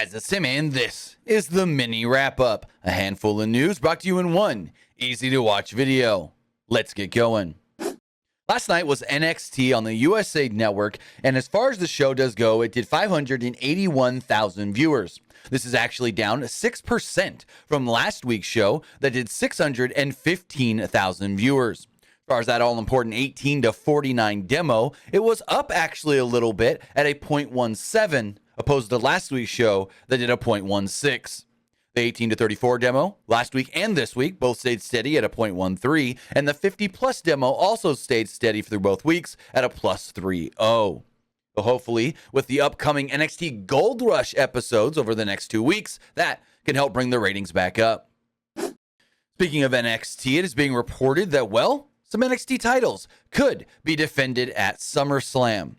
guys, it's Tim, and this is the mini wrap-up. A handful of news brought to you in one easy-to-watch video. Let's get going. Last night was NXT on the USA Network, and as far as the show does go, it did 581,000 viewers. This is actually down 6% from last week's show that did 615,000 viewers. As far as that all-important 18 to 49 demo, it was up actually a little bit at a 0.17, opposed to last week's show that did a 0.16. The 18 to 34 demo last week and this week both stayed steady at a 0.13, and the 50 plus demo also stayed steady through both weeks at a +3.0. So hopefully, with the upcoming NXT Gold Rush episodes over the next 2 weeks, that can help bring the ratings back up. Speaking of NXT, it is being reported that, well, some NXT titles could be defended at SummerSlam.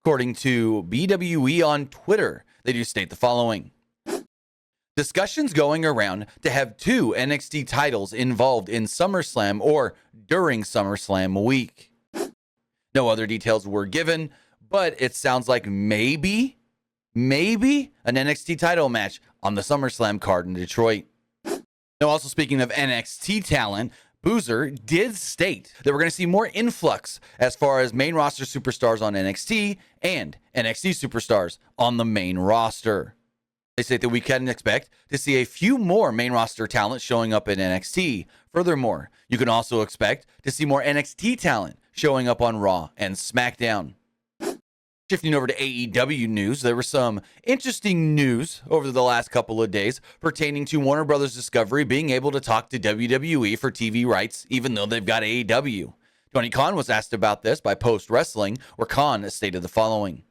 According to BWE on Twitter, they do state the following. Discussions going around to have 2 NXT titles involved in SummerSlam or during SummerSlam week. No other details were given, but it sounds like maybe an NXT title match on the SummerSlam card in Detroit. Now, also speaking of NXT Talent, Boozer did state that we're going to see more influx as far as main roster superstars on NXT and NXT superstars on the main roster. They say that we can expect to see a few more main roster talent showing up in NXT. Furthermore, you can also expect to see more NXT talent showing up on Raw and SmackDown. Shifting over to AEW news, there was some interesting news over the last couple of days pertaining to Warner Bros. Discovery being able to talk to WWE for TV rights, even though they've got AEW. Tony Khan was asked about this by Post Wrestling, where Khan stated the following.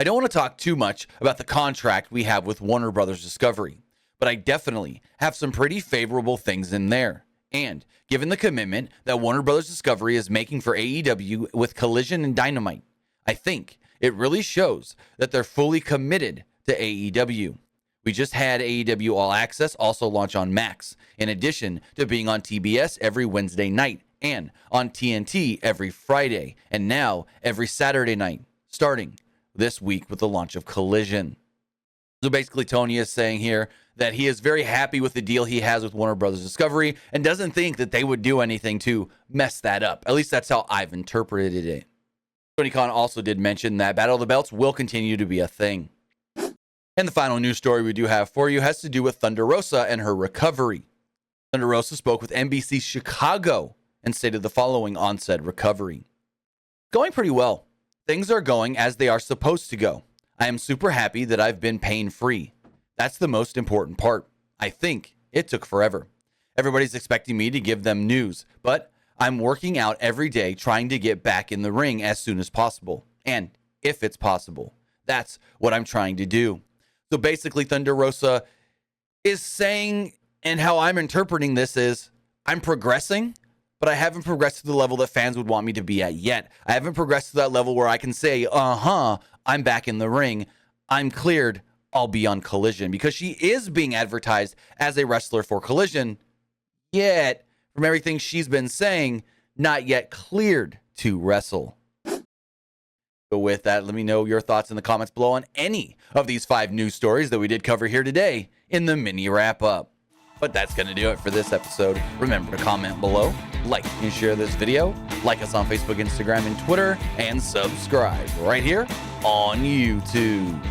I don't want to talk too much about the contract we have with Warner Bros. Discovery, but I definitely have some pretty favorable things in there. And given the commitment that Warner Bros. Discovery is making for AEW with Collision and Dynamite, I think it really shows that they're fully committed to AEW. We just had AEW All Access also launch on Max, in addition to being on TBS every Wednesday night and on TNT every Friday, and now every Saturday night, starting this week with the launch of Collision. So basically, Tony is saying here that he is very happy with the deal he has with Warner Bros. Discovery and doesn't think that they would do anything to mess that up. At least that's how I've interpreted it. Tony Khan also did mention that Battle of the Belts will continue to be a thing. And the final news story we do have for you has to do with Thunder Rosa and her recovery. Thunder Rosa spoke with NBC Chicago and stated the following on said recovery. Going pretty well. Things are going as they are supposed to go. I am super happy that I've been pain-free. That's the most important part. I think it took forever. Everybody's expecting me to give them news, but I'm working out every day trying to get back in the ring as soon as possible. And if it's possible, that's what I'm trying to do. So basically, Thunder Rosa is saying, and how I'm interpreting this is, I'm progressing, but I haven't progressed to the level that fans would want me to be at yet. I haven't progressed to that level where I can say, I'm back in the ring. I'm cleared. I'll be on Collision. Because she is being advertised as a wrestler for Collision, yet, from everything she's been saying, not yet cleared to wrestle. So with that, let me know your thoughts in the comments below on any of these 5 news stories that we did cover here today in the mini wrap-up. But that's going to do it for this episode. Remember to comment below, like and share this video, like us on Facebook, Instagram, and Twitter, and subscribe right here on YouTube.